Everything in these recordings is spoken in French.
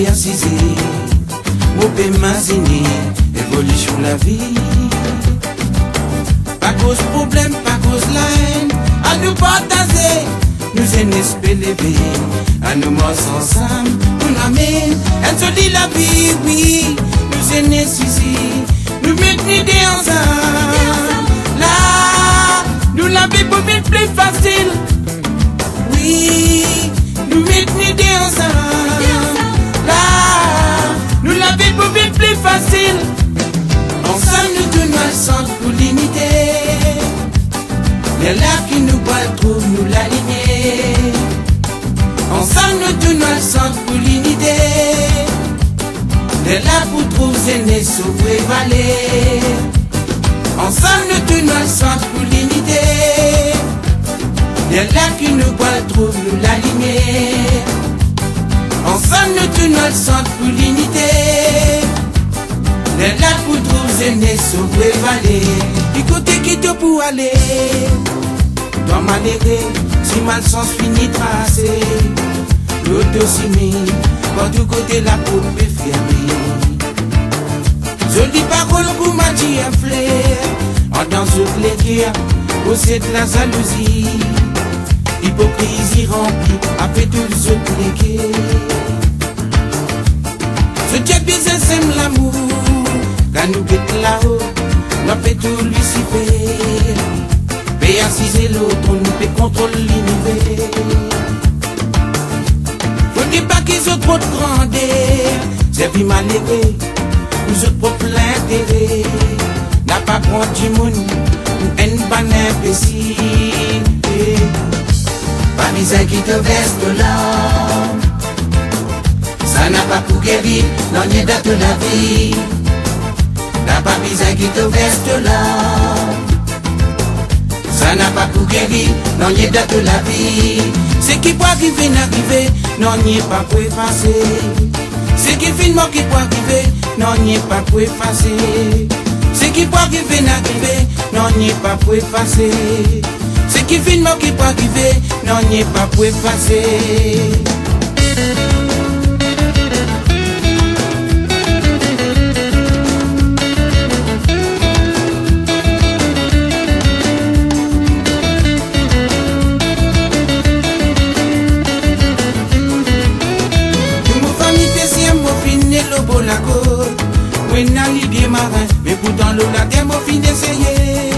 et assisé, on peut imaginer évolution la vie. Pas cause problème, pas cause la haine, à nous partager, nous aînés lever, à nous morts ensemble, on amène, elle se dit la vie, oui, nous aînés ici, nous mettons des ensemble, là, nous la vie pour vivre plus facile, oui, nous mettons des ensemble, là, nous la vie pour vivre plus facile, ensemble nous donnons le centre pour limiter. Les là qui nous battent trop nous l'aligner. Ensemble nous donnons le centre pour l'unité. Les là pour trouver aînés sauver valer. Ensemble nous donnons le centre pour l'unité. Les là qui nous battent trop nous l'aligner. Ensemble nous donnons le centre pour l'unité. Les là pour trouver aînés sauver valer. Du côté qui te pour aller. Dans malheureux, si malchance finit tracé, l'auto s'imite, par tout côté la peau peut fermer. Jolie parole pour m'a dit un flair, en dans ce plaisir, possède la jalousie, hypocrisie remplie, après tout ce plaisir. Ce Dieu bizarre sème l'amour, quand nous guette là-haut, n'a fait tout Lucifer. Et assiser l'autre, on peut contrôler l'univers. Faut dire pas qu'ils ont trop de grandeur, c'est vie malheureux, nous autres propres l'intérêt. N'a pas grand du monde, ou une bonne imbécile. Pas misère qui te verse de l'âme, ça n'a pas pour guérir, non n'y est de la vie. N'a pas misère qui te verse de l'âme, ça n'a pas pour guérir, non n'y est de la vie. Ce qui peut arriver n'arriver, non n'y est pas pour effacer. Ce qui finalement qui peut arriver, non n'y est pas pour effacer. Ce qui peut arriver n'arriver, non n'y est pas pour effacer. Ce qui finalement qui peut arriver, non n'y est pas pour effacer. La côte, oui, n'a l'idée marin, mais pourtant l'eau la terre m'a fini d'essayer.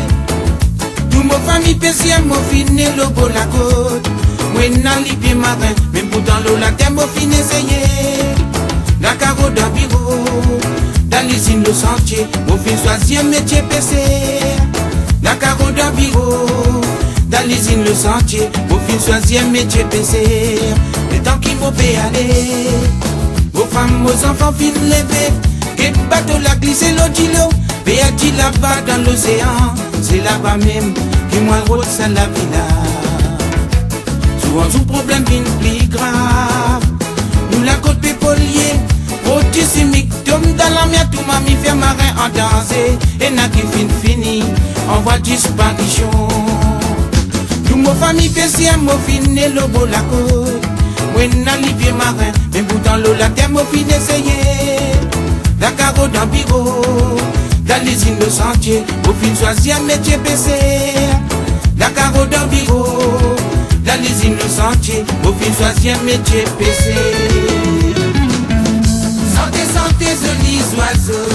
Tout mon famille pêche, m'a fini l'eau pour la côte, oui, n'a l'idée marin, mais pourtant l'eau la terre m'a fini d'essayer. La carreau d'un bureau, dans l'usine le sentier, mon fils choisit un métier PC. La carreau d'un bureau, dans l'usine le sentier, mon fils choisit un métier PC. Le temps qu'il faut aller. Aux femmes, aux enfants, filent lever. Quel bateau la glissé l'eau d'îlot. Béati là-bas dans l'océan. C'est là-bas même qui moi le rôle, ça la villa. Souvent, sous problème, vient plus grave. Nous la côte pépolier. Rotissimique, tombe dans la mer, tout m'a mis fait marin en danger. Et n'a qui fini, en voie disparition. Tout mon famille pêche, mon fini le beau la côte. Oui, n'a l'hiver marin, mais bout dans l'eau, la terre m'a fini d'essayer. La carreau d'un bureau, dans l'usine de sentier, au fin choisir un métier PC. La carreau d'un bureau, dans l'usine de sentier, au fin choisir un métier PC. Santé, santé, jolis oiseaux,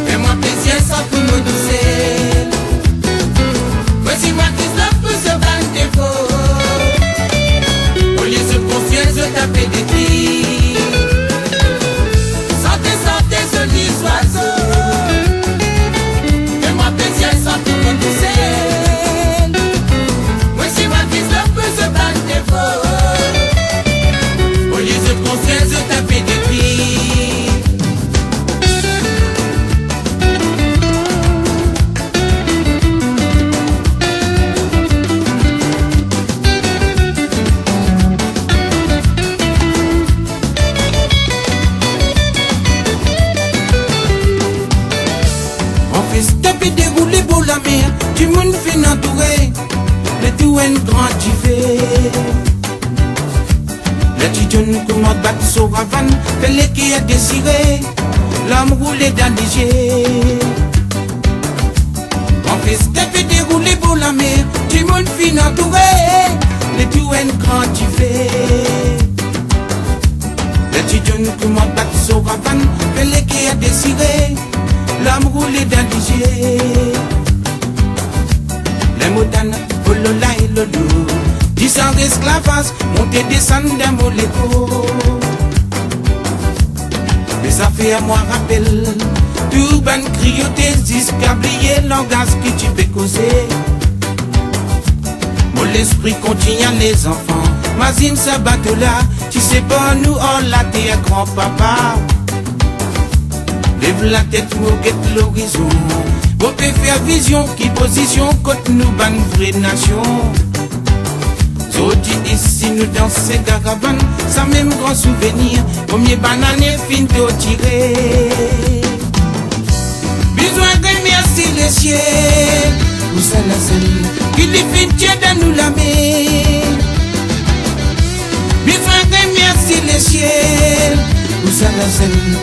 fais-moi plaisir sans tout me doucer. Voici moi qui stop pour ce ban défaut. Je tapais des cris. Santé, santé, jolis oiseaux, fais-moi plaisir sans tout me pousser. Moi si ma fils ne peut se battre des faux. Au lieu de confiance, je tapais des cris. Déroulé pour la mer, du monde fin entouré, le tout un grand fait. L'étudiant comment battre son ravane, fait les qui a désiré, l'homme roulé dans les yeux. En fait, c'était déroulé pour la mer, tout le monde finit entouré, les tout quand tu fais. L'étudiant comment battre son ravane, fait les qui a désiré, l'homme roulé dans les yeux. Les motanes, Olola et Lolo, 10 ans d'esclavage, monter descendre d'un moléco. Les affaires moi rappellent, tout ban crioté, discablier langage que tu peux causer. Mon l'esprit continue les enfants, Mazine sa bateau là, tu sais pas nous on la terre grand-papa. Lève la tête pour guette l'horizon, vous pouvez faire vision, qui position côté nous ban vraie nation. Zodi ici nous dans ces caravanes, sans même grand souvenir, premier banane fin de tirer. Besoin de remercier les ciels, pour ça la scène, qui les fait Dieu dans nous la main. Besoin de remercier les ciels, pour ça la scène,